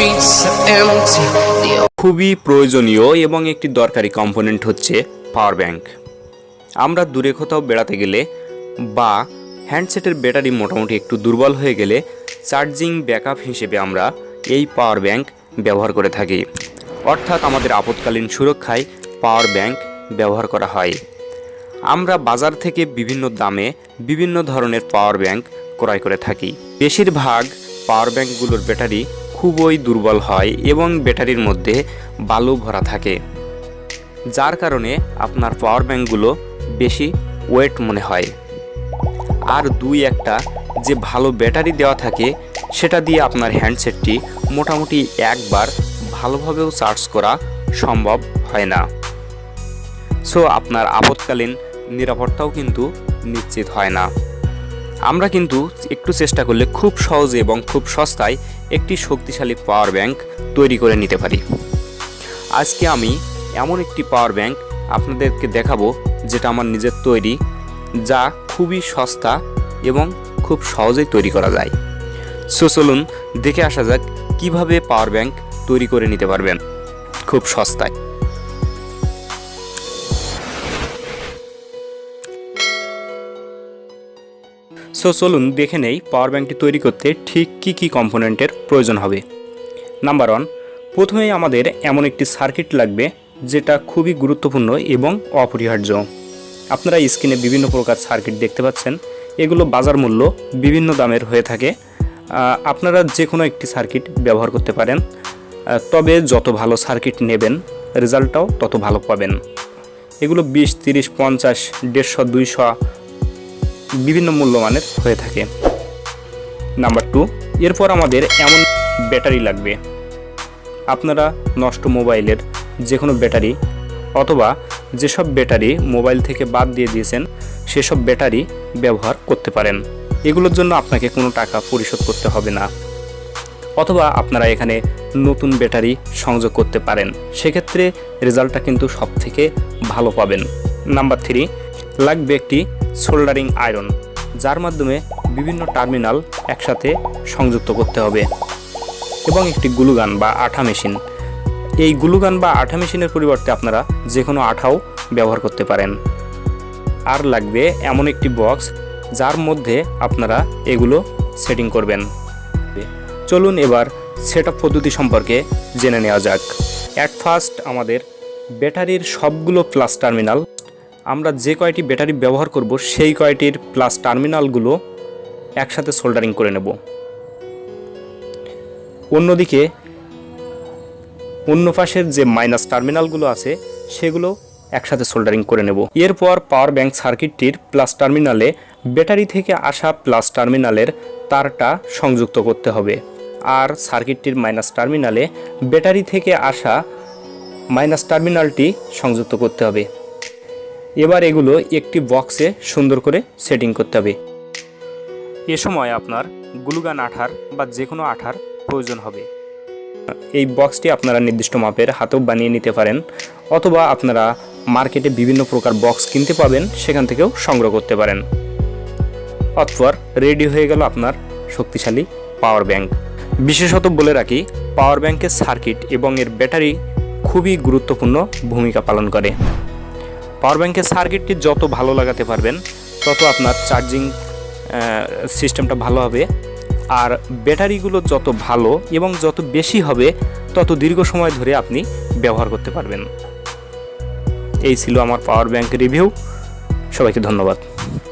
streets are empty. খুবই প্রয়োজনীয় এবং একটি দরকারি কম্পোনেন্ট হচ্ছে পাওয়ার ব্যাংক। আমরা দূরে কোথাও বেড়াতে গেলে বা হ্যান্ডসেটের ব্যাটারি মোটামুটি একটু দুর্বল হয়ে গেলে চার্জিং ব্যাকআপ হিসেবে আমরা এই পাওয়ার ব্যাংক ব্যবহার করে থাকি। অর্থাৎ আমাদের আপৎকালীন সুরক্ষায় পাওয়ার ব্যাংক ব্যবহার করা হয়। আমরা বাজার থেকে বিভিন্ন দামে বিভিন্ন ধরনের পাওয়ার ব্যাংক ক্রয় করে থাকি। বেশিরভাগ পাওয়ার ব্যাংকগুলোর ব্যাটারি খুবই দুর্বল হয় এবং ব্যাটারির মধ্যে বালু ভরা থাকে, যার কারণে আপনার পাওয়ার ব্যাংকগুলো বেশি ওয়েট মনে হয়। আর দুই একটা যে ভালো ব্যাটারি দেওয়া থাকে সেটা দিয়ে আপনার হ্যান্ডসেটটি মোটামুটি একবার ভালোভাবেও চার্জ করা সম্ভব হয় না। সো আপনার আপৎকালীন নিরাপত্তাও কিন্তু নিশ্চিত হয় না। আমরা কিন্তু একটু চেষ্টা করলে খুব সহজে এবং খুব সস্তায় একটি শক্তিশালী পাওয়ার ব্যাংক তৈরি করে নিতে পারি। আজকে আমি এমন একটি পাওয়ার ব্যাংক আপনাদেরকে দেখাবো যেটা আমার নিজের তৈরি, যা খুবই সস্তা এবং খুব সহজেই তৈরি করা যায়। সো চলুন দেখে আসা যাক কিভাবে পাওয়ার ব্যাংক তৈরি করে নিতে পারবেন খুব সস্তায়। সো চলুন দেখে নেই পাওয়ার ব্যাংকটি তৈরি করতে ঠিক কী কম্পোনেন্টের প্রয়োজন হবে। নাম্বার 1, প্রথমেই আমাদের এমন একটি সার্কিট লাগবে যেটা খুবই গুরুত্বপূর্ণ এবং অপরিহার্য। আপনারা স্ক্রিনে বিভিন্ন প্রকার সার্কিট দেখতে পাচ্ছেন, এগুলো বাজার মূল্য বিভিন্ন দামের হয়ে থাকে। আপনারা যে কোনো একটি সার্কিট ব্যবহার করতে পারেন, তবে যত ভালো সার্কিট নেবেন রেজাল্টটাও তত ভালো পাবেন। এগুলো 20, 30, 50, 150, 200 বিভিন্ন মূল্যমানের হয়ে থাকে। নাম্বার 2, এরপর আমাদের এমন ব্যাটারি লাগবে। আপনারা নষ্ট মোবাইলের যে কোনো ব্যাটারি অথবা যেসব ব্যাটারি মোবাইল থেকে বাদ দিয়ে দিয়েছেন সেসব ব্যাটারি ব্যবহার করতে পারেন। এগুলোর জন্য আপনাকে কোনো টাকা পরিশোধ করতে হবে না, অথবা আপনারা এখানে নতুন ব্যাটারি সংযোগ করতে পারেন, সেক্ষেত্রে রেজাল্টটা কিন্তু সব থেকে ভালো পাবেন। নাম্বার 3, লাগবে একটি সোল্ডারিং আয়রন, যার মাধ্যমে বিভিন্ন টার্মিনাল একসাথে সংযুক্ত করতে হবে, এবং একটি গ্লুগান বা আঠা মেশিন। এই গ্লুগান বা আঠা মেশিনের পরিবর্তে আপনারা যে কোনো আঠাও ব্যবহার করতে পারেন। আর লাগবে এমন একটি বক্স যার মধ্যে আপনারা এগুলো সেটিং করবেন। চলুন এবার সেটআপ পদ্ধতি সম্পর্কে জেনে নেওয়া যাক। অ্যাট ফার্স্ট আমাদের ব্যাটারির সবগুলো প্লাস টার্মিনাল, আমরা যে কয়টি ব্যাটারি ব্যবহার করব সেই কয়টির প্লাস টার্মিনালগুলো একসাথে সোল্ডারিং করে নেব। অন্যদিকে অন্য পাশের যে মাইনাস টার্মিনালগুলো আছে সেগুলো একসাথে সোল্ডারিং করে নেব। এরপর পাওয়ার ব্যাংক সার্কিটটির প্লাস টার্মিনালে ব্যাটারি থেকে আসা প্লাস টার্মিনালের তারটা সংযুক্ত করতে হবে, আর সার্কিটটির মাইনাস টার্মিনালে ব্যাটারি থেকে আসা মাইনাস টার্মিনালটি সংযুক্ত করতে হবে। এবার এগুলো একটি বক্সে সুন্দর করে সেটিং করতে হবে। এ সময় আপনার গ্লুগান আঠার বা যে কোনো আঠার প্রয়োজন হবে। এই বক্সটি আপনারা নির্দিষ্ট মাপের হাতেও বানিয়ে নিতে পারেন, অথবা আপনারা মার্কেটে বিভিন্ন প্রকার বক্স কিনতে পাবেন, সেখান থেকেও সংগ্রহ করতে পারেন। অতঃপর রেডি হয়ে গেল আপনার শক্তিশালী পাওয়ার ব্যাংক। বিশেষত বলে রাখি, পাওয়ার ব্যাংকের সার্কিট এবং এর ব্যাটারি খুবই গুরুত্বপূর্ণ ভূমিকা পালন করে। পাওয়ার ব্যাংকের সার্কিটটি যত ভালো লাগাতে পারবেন তত আপনার চার্জিং সিস্টেমটা ভালো হবে, আর ব্যাটারিগুলো যত ভালো এবং যত বেশি হবে তত দীর্ঘ সময় ধরে আপনি ব্যবহার করতে পারবেন। এই ছিল আমার পাওয়ার ব্যাংক রিভিউ। সবাইকে ধন্যবাদ।